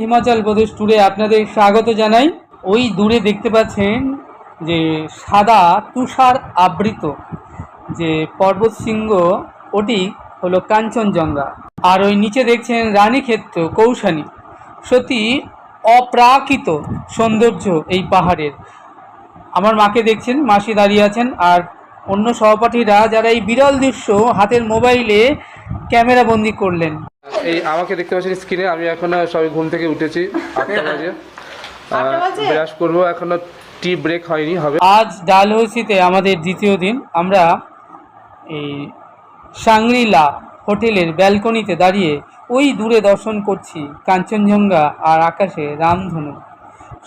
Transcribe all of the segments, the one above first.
হিমাচল প্রদেশ ট্যুরে আপনাদের স্বাগত জানাই। ওই দূরে দেখতে পাচ্ছেন যে সাদা তুষার আবৃত যে পর্বত শৃঙ্গ, ওটি হলো কাঞ্চনজঙ্ঘা। আর ওই নিচে দেখছেন রানীক্ষেত্র কৌশানী। সত্যি অপ্রাকৃত সৌন্দর্য এই পাহাড়ের। আমার মাকে দেখছেন, মাসি দাঁড়িয়ে আছেন, আর অন্য সহপাঠীরা যারা এই বিরল দৃশ্য হাতের মোবাইলে ক্যামেরা বন্দি করলেন। এই আমাকে দেখতে পাচ্ছেন স্ক্রিনে, আমি এখনো সবাই ঘুম থেকে উঠেছি 8টা বাজে। ব্রাশ করবো, এখনো টি ব্রেক হয়নি, হবে। আজ ডালহৌসিতে আমাদের দ্বিতীয় দিন। আমরা এই সাংগ্রিলা হোটেলের ব্যালকনিতে দাঁড়িয়ে ওই দূরে দর্শন করছি কাঞ্চনজঙ্ঘা আর আকাশে রামধনু।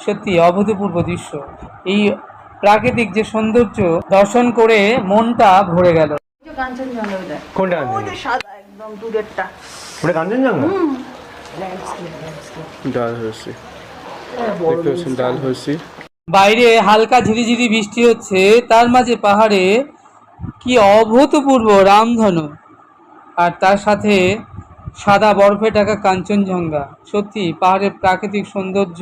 সত্যি অভূতপূর্ব দৃশ্য। এই প্রাকৃতিক যে সৌন্দর্য দর্শন করে মনটা ভরে গেল। কোনটা? একদম দূরেরটা। ওটা কাঞ্চনজঙ্ঘা? ডালহৌসি দেখতে পাচ্ছেন, ডালহৌসি। বাইরে হালকা ঝিরিঝিরি বৃষ্টি হচ্ছে, তার মাঝে পাহাড়ে কি অভূতপূর্ব রামধনু, আর তার সাথে সাদা বরফে ঢাকা কাঞ্চনজঙ্ঘা। সত্যি পাহাড়ের প্রাকৃতিক সৌন্দর্য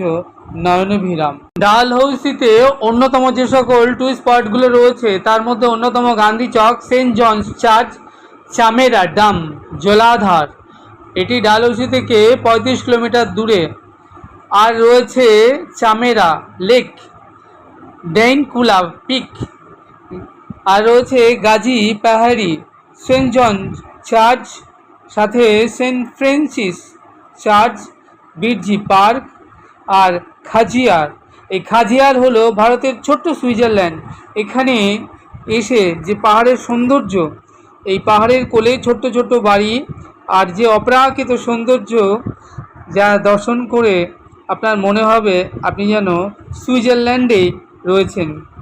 নয়নভিরাম। ডালহৌসিতে অন্যতম যে সকল টুরিস্ট স্পটগুলো রয়েছে তার মধ্যে অন্যতম গান্ধী চক, Saint Johns church, Chameera Dam, জলাধার। এটি ডালহৌসি থেকে 35 কিলোমিটার দূরে। আর রয়েছে চামেরা লেক, ডেইনকুলা পিক, আর রয়েছে গাজী পাহাড়ি, সেন্ট জন চার্চ, সাথে সেন্ট ফ্রান্সিস চার্চ, বিরজি পার্ক, আর খাজিয়ার। এই খাজিয়ার হলো ভারতের ছোট্ট সুইজারল্যান্ড। এখানে এসে যে পাহাড়ের সৌন্দর্য, এই পাহাড়ের কোলে ছোট্ট ছোট্ট বাড়ি, আর যে অপ্রাকৃত সৌন্দর্য, যা দর্শন করে আপনার মনে হবে আপনি যেন সুইজারল্যান্ডে রয়েছেন।